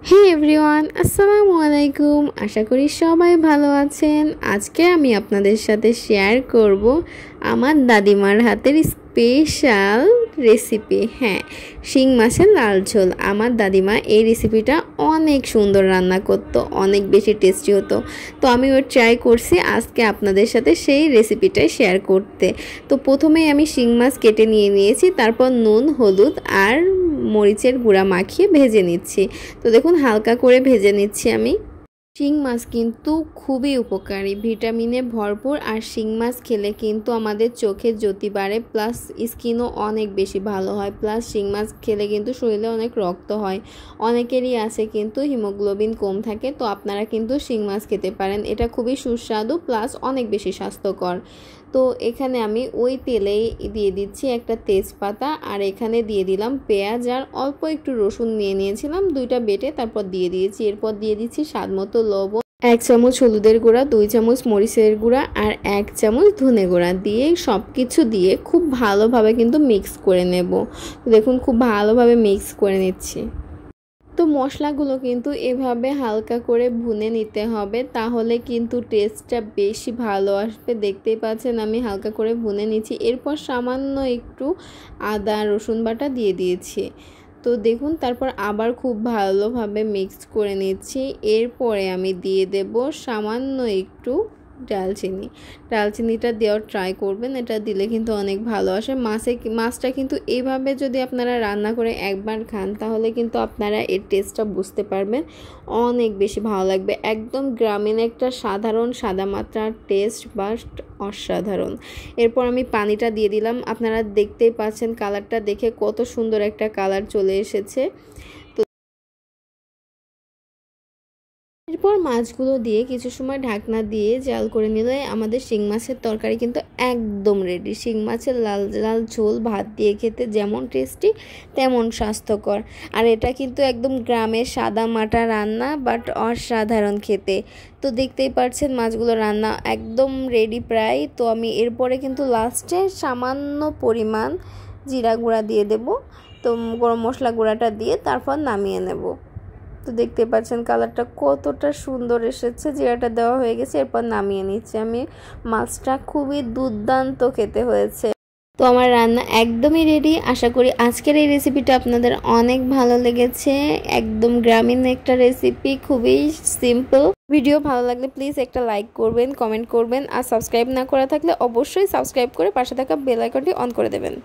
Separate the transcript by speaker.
Speaker 1: হে everyone, আসসালামু আলাইকুম। আশা করি সবাই ভালো আছেন। আজকে আমি আপনাদের সাথে শেয়ার করব আমার দাদিমার হাতের স্পেশাল রেসিপি। হ্যাঁ, শিং মাছের লাল ঝোল। আমার দাদিমা এই রেসিপিটা অনেক সুন্দর রান্না করতো, অনেক বেশি টেস্টি হতো। তো আমি ওর ট্রাই করছি আজকে আপনাদের সাথে সেই রেসিপিটাই শেয়ার করতে। তো প্রথমেই আমি শিং মাছ কেটে নিয়েছি, তারপর নুন, হলুদ আর মরিচের গুঁড়া মাখিয়ে ভেজে নিচ্ছি। তো দেখুন, হালকা করে ভেজে নিচ্ছি আমি। শিং মাছ কিন্তু খুবই উপকারী, ভিটামিনে ভরপুর। আর শিং মাছ খেলে কিন্তু আমাদের চোখের জ্যোতি বাড়ে, প্লাস স্কিনও অনেক বেশি ভালো হয়। প্লাস শিং মাছ খেলে কিন্তু শরীরে অনেক রক্ত হয়। অনেকেরই আছে কিন্তু হিমোগ্লোবিন কম থাকে, তো আপনারা কিন্তু শিং মাছ খেতে পারেন। এটা খুবই সুস্বাদু, প্লাস অনেক বেশি স্বাস্থ্যকর। তো এখানে আমি ওই তেলেই দিয়ে দিচ্ছি একটা তেজপাতা, আর এখানে দিয়ে দিলাম পেঁয়াজ আর অল্প একটু রসুন নিয়েছিলাম, দুইটা বেটে তারপর দিয়ে দিয়েছি। এরপর দিয়ে দিচ্ছি স্বাদ মতো লবণ, 1 চামচ হলুদের গুঁড়া, 2 চামচ মরিচের গুঁড়া আর 1 চামচ ধনে গুঁড়া দিয়ে সব কিছু দিয়ে খুব ভালোভাবে কিন্তু মিক্স করে নেব। দেখুন, খুব ভালোভাবে মিক্স করে নিচ্ছি। তো মশলাগুলো কিন্তু এভাবে হালকা করে ভুনে নিতে হবে, তাহলে কিন্তু টেস্টটা বেশি ভালো আসবে। দেখতেই পাচ্ছেন আমি হালকা করে ভুনে নিচ্ছি। এরপর সামান্য একটু আদা রসুন বাটা দিয়ে দিয়েছি। তো দেখুন, তারপর আবার খুব ভালোভাবে মিক্স করে নিচ্ছি। এরপরে আমি দিয়ে দেব সামান্য একটু ডালচিনিটা দেওয়ার ট্রাই করবেন। এটা দিলে কিন্তু অনেক ভালো আসে। মাছটা কিন্তু এইভাবে যদি আপনারা রান্না করে একবার খান, তাহলে কিন্তু আপনারা এর টেস্টটা বুঝতে পারবেন, অনেক বেশি ভালো লাগবে। একদম গ্রামীণ একটা সাধারণ সাদামাটার টেস্ট, বাট অসাধারণ। এরপর আমি পানিটা দিয়ে দিলাম। আপনারা দেখতেই পাচ্ছেন কালারটা দেখে কত সুন্দর একটা কালার চলে এসেছে। এরপর মাছগুলো দিয়ে কিছু সময় ঢাকনা দিয়ে জাল করে নিলে আমাদের শিং মাছের তরকারি কিন্তু একদম রেডি। শিং মাছের লাল লাল ঝোল ভাত দিয়ে খেতে যেমন টেস্টি, তেমন স্বাস্থ্যকর। আর এটা কিন্তু একদম গ্রামের সাদা মাটা রান্না, বাট অসাধারণ খেতে। তো দেখতেই পাচ্ছেন মাছগুলো রান্না একদম রেডি প্রায়। তো আমি এরপরে কিন্তু লাস্টে সামান্য পরিমাণ জিরা গুঁড়া দিয়ে দেব। তো গরম মশলা গুঁড়াটা দিয়ে তারপর নামিয়ে নেব। তো দেখতে পাচ্ছেন কালারটা কতটা সুন্দর এসেছে, জিরাটা দেওয়া হয়ে গেছে। এরপর নামিয়ে নিচ্ছি আমি। মাছটা খুবই দুর্দান্ত খেতে হয়েছে। তো আমার রান্না একদমই রেডি। আশা করি আজকের এই রেসিপিটা আপনাদের অনেক ভালো লেগেছে। একদম গ্রামীণ একটা রেসিপি, খুবই সিম্পল। ভিডিও ভালো লাগলে প্লিজ একটা লাইক করবেন, কমেন্ট করবেন, আর সাবস্ক্রাইব না করা থাকলে অবশ্যই সাবস্ক্রাইব করে পাশে থাকা বেল আইকনটি অন করে দেবেন।